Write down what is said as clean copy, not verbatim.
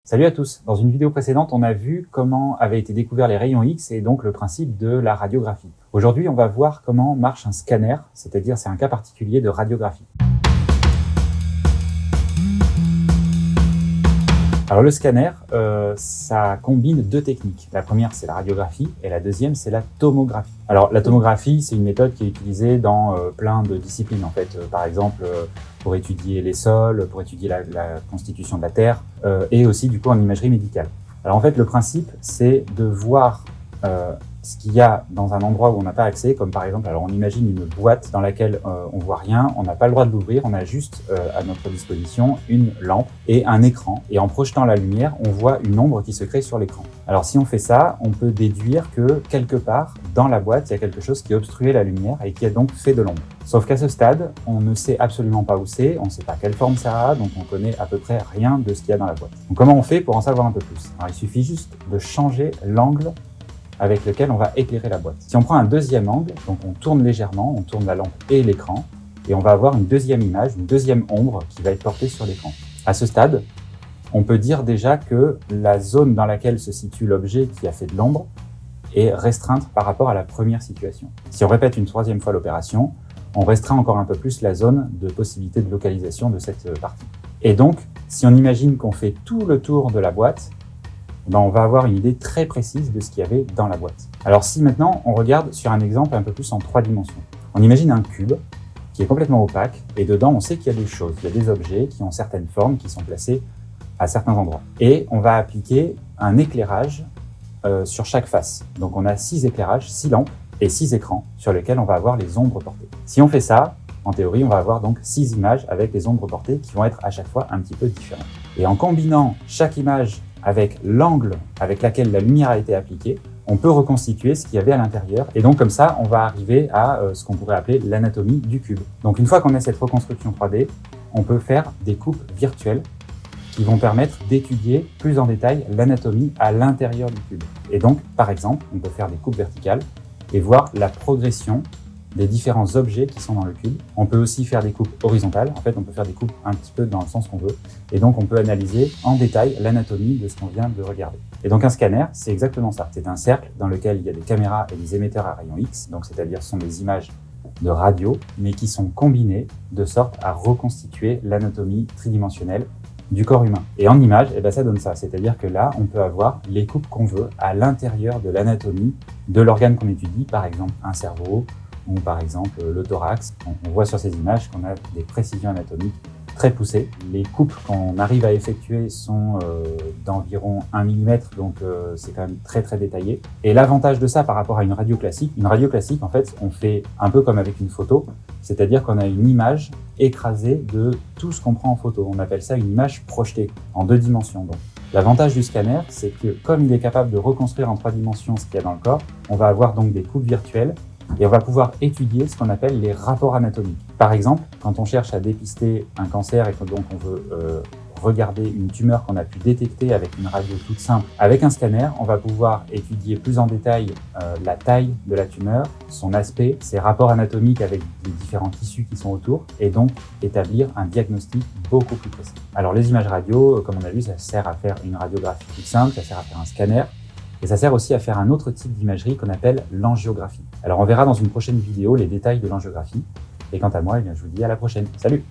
Salut à tous. Dans une vidéo précédente, on a vu comment avaient été découverts les rayons X et donc le principe de la radiographie. Aujourd'hui, on va voir comment marche un scanner, c'est-à-dire c'est un cas particulier de radiographie. Alors le scanner, ça combine deux techniques. La première, c'est la radiographie et la deuxième, c'est la tomographie. Alors la tomographie, c'est une méthode qui est utilisée dans plein de disciplines en fait. Par exemple, pour étudier les sols, pour étudier la constitution de la Terre et aussi du coup en imagerie médicale. Alors en fait, le principe, c'est de voir ce qu'il y a dans un endroit où on n'a pas accès, comme par exemple, alors on imagine une boîte dans laquelle on voit rien, on n'a pas le droit de l'ouvrir, on a juste à notre disposition une lampe et un écran. Et en projetant la lumière, on voit une ombre qui se crée sur l'écran. Alors si on fait ça, on peut déduire que quelque part dans la boîte, il y a quelque chose qui obstruait la lumière et qui a donc fait de l'ombre. Sauf qu'à ce stade, on ne sait absolument pas où c'est, on ne sait pas quelle forme ça a, donc on connaît à peu près rien de ce qu'il y a dans la boîte. Donc comment on fait pour en savoir un peu plus? Alors il suffit juste de changer l'angle avec lequel on va éclairer la boîte. Si on prend un deuxième angle, donc on tourne légèrement, on tourne la lampe et l'écran, et on va avoir une deuxième image, une deuxième ombre qui va être portée sur l'écran. À ce stade, on peut dire déjà que la zone dans laquelle se situe l'objet qui a fait de l'ombre est restreinte par rapport à la première situation. Si on répète une troisième fois l'opération, on restreint encore un peu plus la zone de possibilité de localisation de cette partie. Et donc, si on imagine qu'on fait tout le tour de la boîte, on va avoir une idée très précise de ce qu'il y avait dans la boîte. Alors si maintenant on regarde sur un exemple un peu plus en 3 dimensions, on imagine un cube qui est complètement opaque et dedans on sait qu'il y a des choses, il y a des objets qui ont certaines formes qui sont placés à certains endroits. Et on va appliquer un éclairage sur chaque face. Donc on a 6 éclairages, 6 lampes et 6 écrans sur lesquels on va avoir les ombres portées. Si on fait ça, en théorie, on va avoir donc 6 images avec les ombres portées qui vont être à chaque fois un petit peu différentes. Et en combinant chaque image avec l'angle avec laquelle la lumière a été appliquée, on peut reconstituer ce qu'il y avait à l'intérieur. Et donc comme ça, on va arriver à ce qu'on pourrait appeler l'anatomie du cube. Donc une fois qu'on a cette reconstruction 3D, on peut faire des coupes virtuelles qui vont permettre d'étudier plus en détail l'anatomie à l'intérieur du cube. Et donc, par exemple, on peut faire des coupes verticales et voir la progression des différents objets qui sont dans le cube. On peut aussi faire des coupes horizontales. En fait, on peut faire des coupes un petit peu dans le sens qu'on veut. Et donc, on peut analyser en détail l'anatomie de ce qu'on vient de regarder. Et donc, un scanner, c'est exactement ça. C'est un cercle dans lequel il y a des caméras et des émetteurs à rayons X. Donc, c'est-à-dire, ce sont des images de radio, mais qui sont combinées de sorte à reconstituer l'anatomie tridimensionnelle du corps humain. Et en image, ça donne ça. C'est-à-dire que là, on peut avoir les coupes qu'on veut à l'intérieur de l'anatomie de l'organe qu'on étudie, par exemple un cerveau, ou par exemple le thorax. On voit sur ces images qu'on a des précisions anatomiques très poussées. Les coupes qu'on arrive à effectuer sont d'environ 1 mm, donc c'est quand même très très détaillé. Et l'avantage de ça par rapport à une radio classique en fait, on fait un peu comme avec une photo, c'est-à-dire qu'on a une image écrasée de tout ce qu'on prend en photo. On appelle ça une image projetée en 2 dimensions. Donc, l'avantage du scanner, c'est que comme il est capable de reconstruire en 3 dimensions ce qu'il y a dans le corps, on va avoir donc des coupes virtuelles et on va pouvoir étudier ce qu'on appelle les rapports anatomiques. Par exemple, quand on cherche à dépister un cancer et que donc on veut regarder une tumeur qu'on a pu détecter avec une radio toute simple, avec un scanner, on va pouvoir étudier plus en détail la taille de la tumeur, son aspect, ses rapports anatomiques avec les différents tissus qui sont autour, et donc établir un diagnostic beaucoup plus précis. Alors les images radio, comme on a vu, ça sert à faire une radiographie toute simple, ça sert à faire un scanner, et ça sert aussi à faire un autre type d'imagerie qu'on appelle l'angiographie. Alors on verra dans une prochaine vidéo les détails de l'angiographie. Et quant à moi, je vous dis à la prochaine. Salut!